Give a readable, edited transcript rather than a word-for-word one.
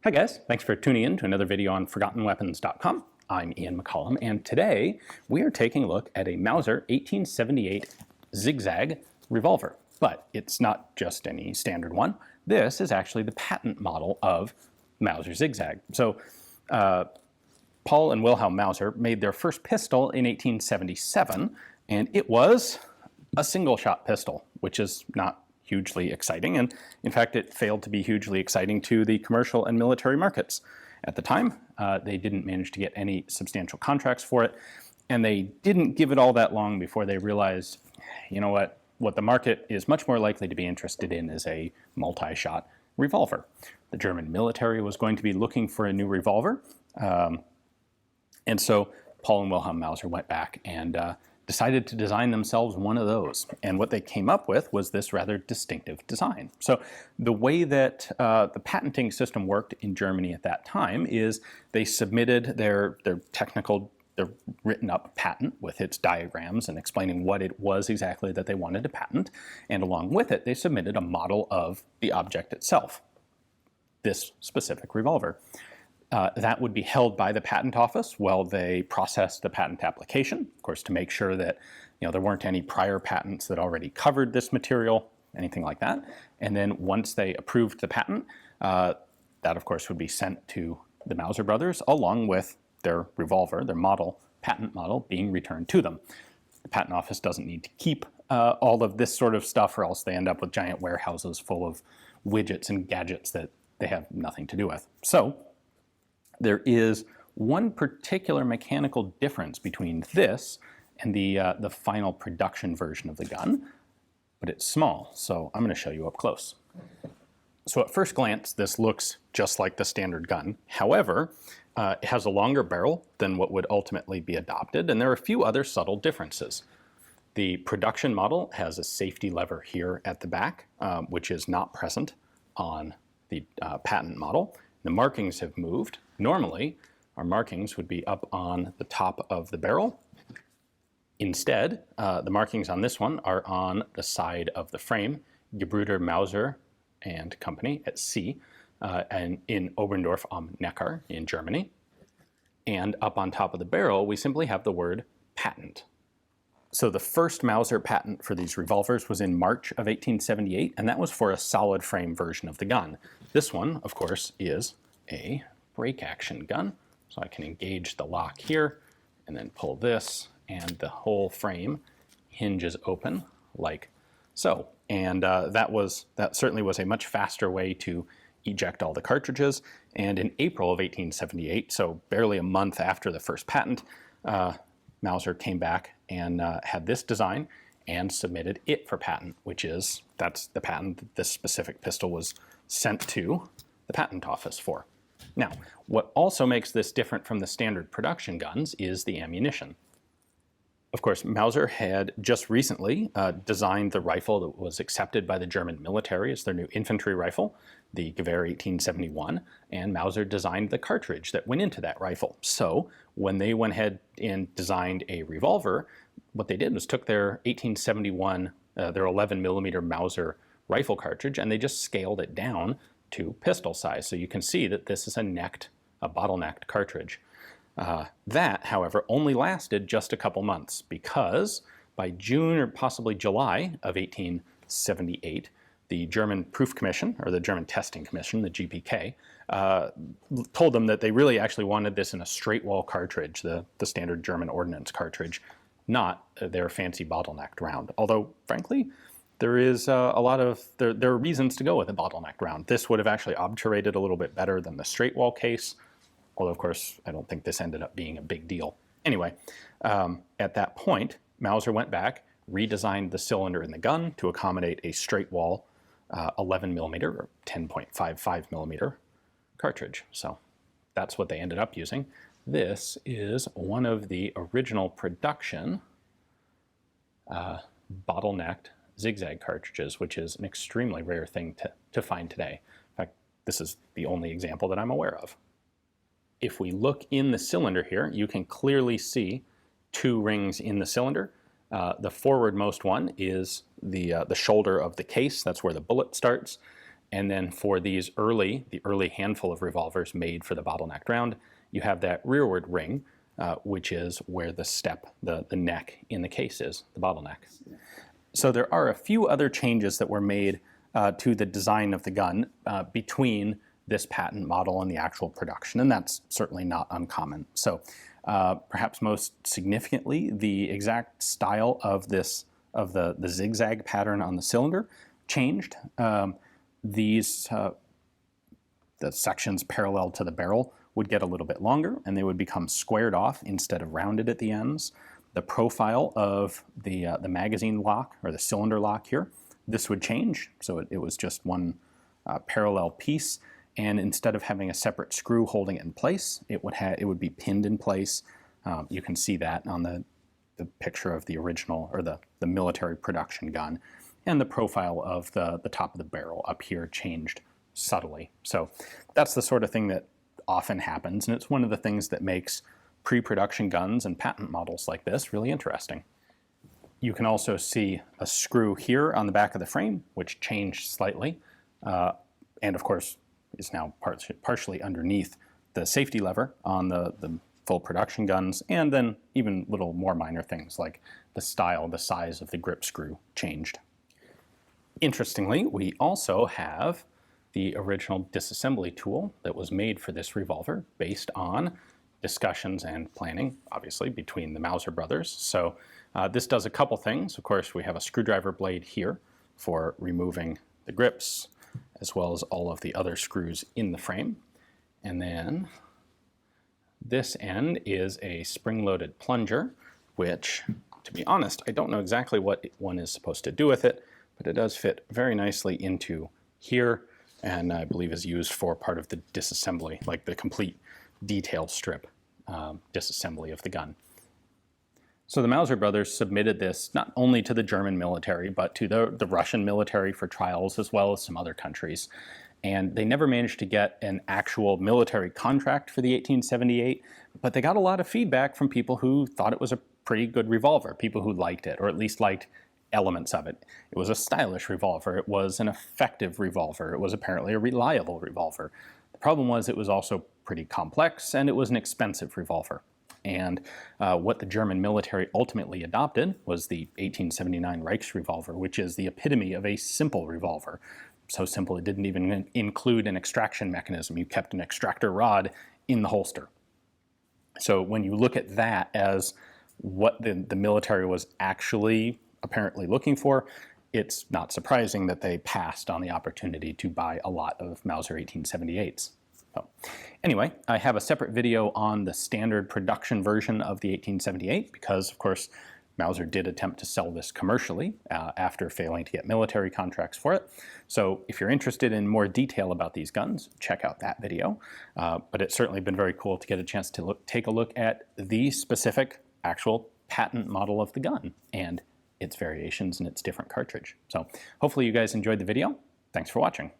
Hi guys, thanks for tuning in to another video on ForgottenWeapons.com. I'm Ian McCollum, and today we are taking a look at a Mauser 1878 Zigzag revolver. But it's not just any standard one. This is actually the patent model of Mauser Zigzag. So Paul and Wilhelm Mauser made their first pistol in 1877, and it was a single-shot pistol, which is not hugely exciting, and in fact it failed to be hugely exciting to the commercial and military markets. At the time, they didn't manage to get any substantial contracts for it, and they didn't give it all that long before they realized, you know what the market is much more likely to be interested in is a multi-shot revolver. The German military was going to be looking for a new revolver, and so Paul and Wilhelm Mauser went back and decided to design themselves one of those. And what they came up with was this rather distinctive design. So the way that the patenting system worked in Germany at that time is they submitted their written up patent with its diagrams and explaining what it was exactly that they wanted to patent. And along with it, they submitted a model of the object itself, this specific revolver. That would be held by the patent office while they processed the patent application, of course, to make sure that there weren't any prior patents that already covered this material, anything like that. And then once they approved the patent, that of course would be sent to the Mauser brothers along with their revolver, their model, patent model, being returned to them. The patent office doesn't need to keep all of this sort of stuff, or else they end up with giant warehouses full of widgets and gadgets that they have nothing to do with. So there is one particular mechanical difference between this and the final production version of the gun, but it's small, so I'm going to show you up close. So at first glance, this looks just like the standard gun. However, it has a longer barrel than what would ultimately be adopted, and there are a few other subtle differences. The production model has a safety lever here at the back, which is not present on the patent model. The markings have moved. Normally, our markings would be up on the top of the barrel. Instead, the markings on this one are on the side of the frame, Gebrüder Mauser and Company at C, and in Oberndorf am Neckar in Germany. And up on top of the barrel, we simply have the word patent. So the first Mauser patent for these revolvers was in March of 1878, and that was for a solid frame version of the gun. This one, of course, is a break action gun. So I can engage the lock here and then pull this, and the whole frame hinges open like so. And that certainly was a much faster way to eject all the cartridges. And in April of 1878, so barely a month after the first patent, Mauser came back and had this design and submitted it for patent, that's the patent that this specific pistol was sent to the patent office for. Now, what also makes this different from the standard production guns is the ammunition. Of course, Mauser had just recently designed the rifle that was accepted by the German military as their new infantry rifle, the Gewehr 1871, and Mauser designed the cartridge that went into that rifle. So when they went ahead and designed a revolver, what they did was took their 1871, their 11 millimeter Mauser rifle cartridge, and they just scaled it down to pistol size. So you can see that this is a bottlenecked cartridge. That, however, only lasted just a couple months, because by June or possibly July of 1878, the German Proof Commission, or the German Testing Commission, the GPK, told them that they really actually wanted this in a straight wall cartridge, the standard German ordnance cartridge, not their fancy bottlenecked round. Although, frankly, there are reasons to go with a bottlenecked round. This would have actually obturated a little bit better than the straight wall case, although of course I don't think this ended up being a big deal. Anyway, at that point, Mauser went back, redesigned the cylinder in the gun to accommodate a straight wall 11 millimeter or 10.55 millimeter cartridge. So that's what they ended up using. This is one of the original production bottlenecked Zigzag cartridges, which is an extremely rare thing to find today. In fact, this is the only example that I'm aware of. If we look in the cylinder here, you can clearly see two rings in the cylinder. The forwardmost one is the shoulder of the case. That's where the bullet starts. And then for these the early handful of revolvers made for the bottlenecked round, you have that rearward ring, which is where the step, the neck in the case is, the bottleneck. So there are a few other changes that were made to the design of the gun between this patent model and the actual production, and that's certainly not uncommon. So perhaps most significantly, the exact style of the zigzag pattern on the cylinder changed. The sections parallel to the barrel would get a little bit longer, and they would become squared off instead of rounded at the ends. The profile of the magazine lock, or the cylinder lock here, this would change. So it was just one parallel piece, and instead of having a separate screw holding it in place, it would be pinned in place. You can see that on the picture of the original, or the military production gun. And the profile of the top of the barrel up here changed subtly. So that's the sort of thing that often happens, and it's one of the things that makes pre-production guns and patent models like this really interesting. You can also see a screw here on the back of the frame, which changed slightly, and of course is now partially underneath the safety lever on the full production guns, and then even little more minor things like the style, the size of the grip screw changed. Interestingly, we also have the original disassembly tool that was made for this revolver based on discussions and planning, obviously, between the Mauser brothers. So this does a couple things. Of course, we have a screwdriver blade here for removing the grips, as well as all of the other screws in the frame. And then this end is a spring-loaded plunger, which, to be honest, I don't know exactly what one is supposed to do with it, but it does fit very nicely into here, and I believe is used for part of the disassembly, like the complete detail strip disassembly of the gun. So the Mauser brothers submitted this not only to the German military, but to the Russian military for trials, as well as some other countries. And they never managed to get an actual military contract for the 1878, but they got a lot of feedback from people who thought it was a pretty good revolver, people who liked it, or at least liked elements of it. It was a stylish revolver. It was an effective revolver. It was apparently a reliable revolver. The problem was it was also pretty complex, and it was an expensive revolver. And what the German military ultimately adopted was the 1879 Reichsrevolver, which is the epitome of a simple revolver. So simple it didn't even include an extraction mechanism. You kept an extractor rod in the holster. So when you look at that as what the military was actually apparently looking for, it's not surprising that they passed on the opportunity to buy a lot of Mauser 1878s. So, anyway, I have a separate video on the standard production version of the 1878 because, of course, Mauser did attempt to sell this commercially after failing to get military contracts for it. So if you're interested in more detail about these guns, check out that video. But it's certainly been very cool to get a chance to take a look at the specific actual patent model of the gun and its variations and its different cartridge. So hopefully you guys enjoyed the video. Thanks for watching.